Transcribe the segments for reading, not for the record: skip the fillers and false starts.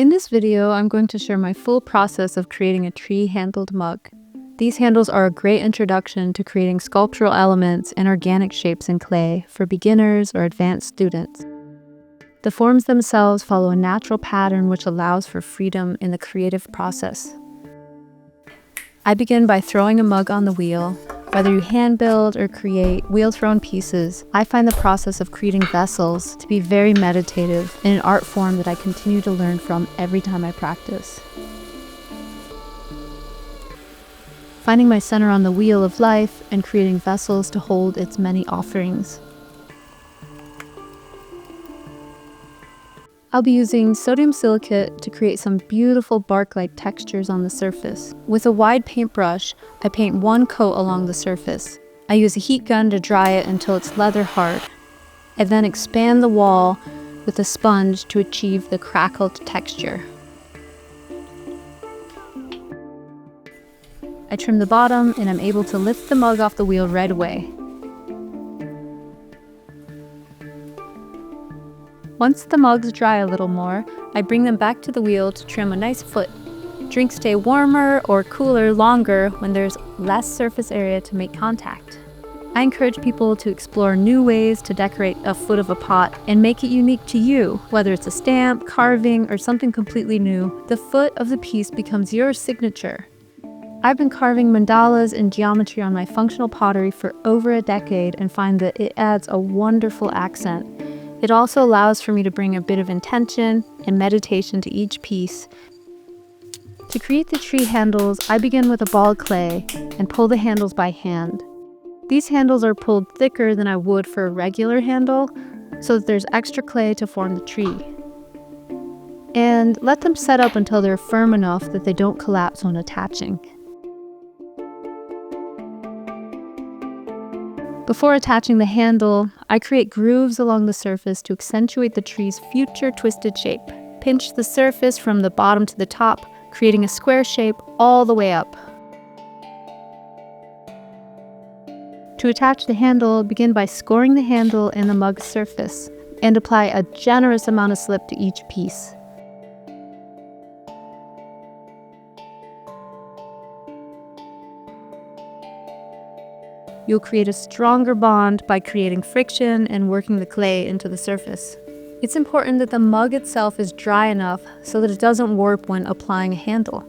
In this video, I'm going to share my full process of creating a tree-handled mug. These handles are a great introduction to creating sculptural elements and organic shapes in clay for beginners or advanced students. The forms themselves follow a natural pattern which allows for freedom in the creative process. I begin by throwing a mug on the wheel. Whether you hand build or create wheel-thrown pieces, I find the process of creating vessels to be very meditative and an art form that I continue to learn from every time I practice. Finding my center on the wheel of life and creating vessels to hold its many offerings. I'll be using sodium silicate to create some beautiful bark-like textures on the surface. With a wide paintbrush, I paint one coat along the surface. I use a heat gun to dry it until it's leather hard. I then expand the wall with a sponge to achieve the crackled texture. I trim the bottom and I'm able to lift the mug off the wheel right away. Once the mugs dry a little more, I bring them back to the wheel to trim a nice foot. Drinks stay warmer or cooler longer when there's less surface area to make contact. I encourage people to explore new ways to decorate a foot of a pot and make it unique to you. Whether it's a stamp, carving, or something completely new, the foot of the piece becomes your signature. I've been carving mandalas and geometry on my functional pottery for over a decade and find that it adds a wonderful accent. It also allows for me to bring a bit of intention and meditation to each piece. To create the tree handles, I begin with a ball of clay and pull the handles by hand. These handles are pulled thicker than I would for a regular handle, so that there's extra clay to form the tree. And let them set up until they're firm enough that they don't collapse when attaching. Before attaching the handle, I create grooves along the surface to accentuate the tree's future twisted shape. Pinch the surface from the bottom to the top, creating a square shape all the way up. To attach the handle, begin by scoring the handle and the mug's surface, and apply a generous amount of slip to each piece. You'll create a stronger bond by creating friction and working the clay into the surface. It's important that the mug itself is dry enough so that it doesn't warp when applying a handle.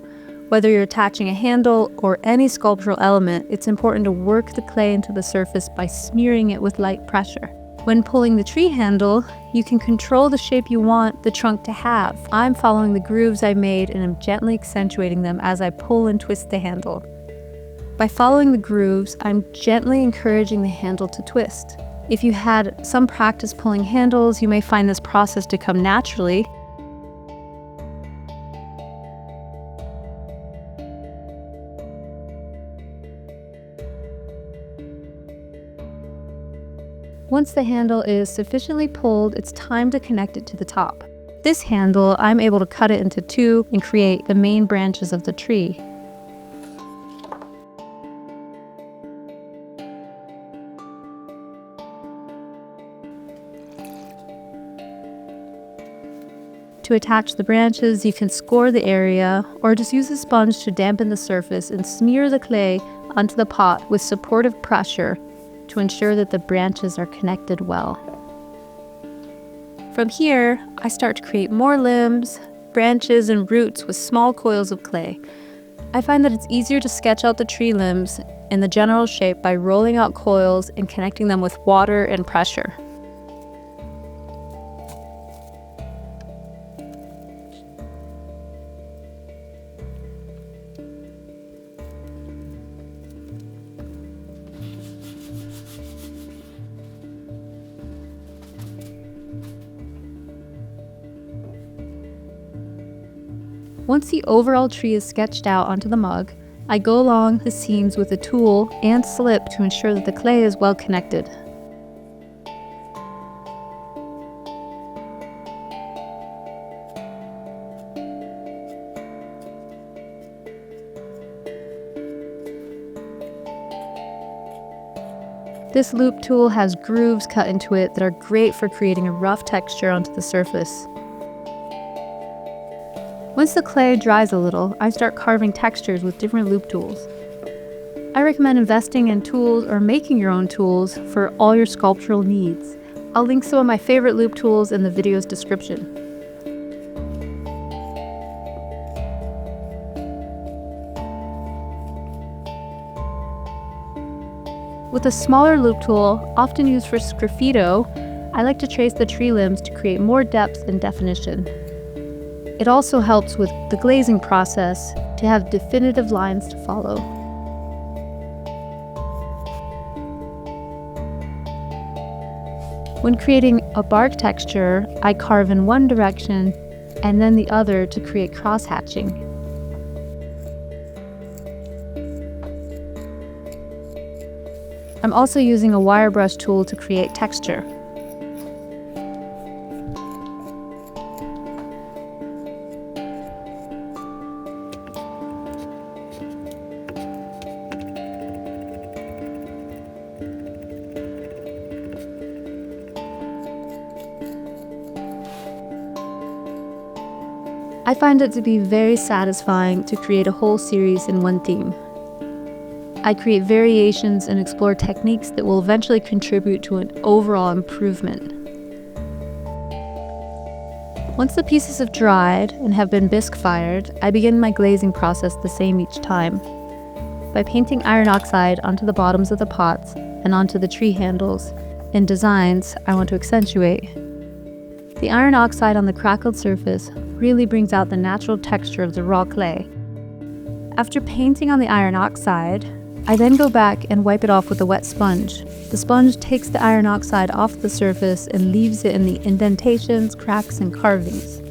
Whether you're attaching a handle or any sculptural element, it's important to work the clay into the surface by smearing it with light pressure. When pulling the tree handle, you can control the shape you want the trunk to have. I'm following the grooves I made and I'm gently accentuating them as I pull and twist the handle. By following the grooves, I'm gently encouraging the handle to twist. If you had some practice pulling handles, you may find this process to come naturally. Once the handle is sufficiently pulled, it's time to connect it to the top. This handle, I'm able to cut it into two and create the main branches of the tree. To attach the branches, you can score the area or just use a sponge to dampen the surface and smear the clay onto the pot with supportive pressure to ensure that the branches are connected well. From here, I start to create more limbs, branches, and roots with small coils of clay. I find that it's easier to sketch out the tree limbs and the general shape by rolling out coils and connecting them with water and pressure. Once the overall tree is sketched out onto the mug, I go along the seams with a tool and slip to ensure that the clay is well connected. This loop tool has grooves cut into it that are great for creating a rough texture onto the surface. Once the clay dries a little, I start carving textures with different loop tools. I recommend investing in tools or making your own tools for all your sculptural needs. I'll link some of my favorite loop tools in the video's description. With a smaller loop tool, often used for sgraffito, I like to trace the tree limbs to create more depth and definition. It also helps with the glazing process to have definitive lines to follow. When creating a bark texture, I carve in one direction and then the other to create cross-hatching. I'm also using a wire brush tool to create texture. I find it to be very satisfying to create a whole series in one theme. I create variations and explore techniques that will eventually contribute to an overall improvement. Once the pieces have dried and have been bisque fired, I begin my glazing process the same each time, by painting iron oxide onto the bottoms of the pots and onto the tree handles in designs I want to accentuate. The iron oxide on the crackled surface really brings out the natural texture of the raw clay. After painting on the iron oxide, I then go back and wipe it off with a wet sponge. The sponge takes the iron oxide off the surface and leaves it in the indentations, cracks, and carvings.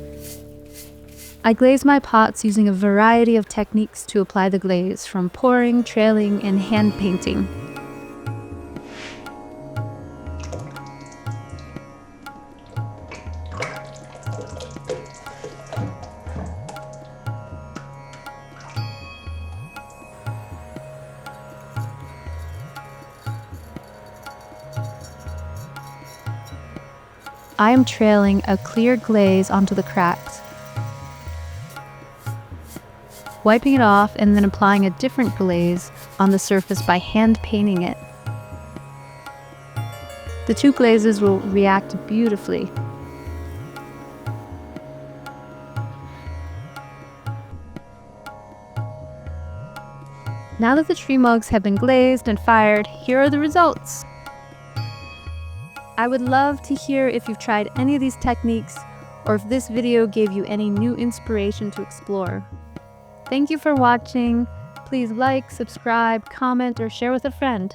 I glaze my pots using a variety of techniques to apply the glaze, from pouring, trailing, and hand painting. I am trailing a clear glaze onto the cracks, wiping it off and then applying a different glaze on the surface by hand painting it. The two glazes will react beautifully. Now that the tree mugs have been glazed and fired, here are the results. I would love to hear if you've tried any of these techniques or if this video gave you any new inspiration to explore. Thank you for watching. Please like, subscribe, comment, or share with a friend.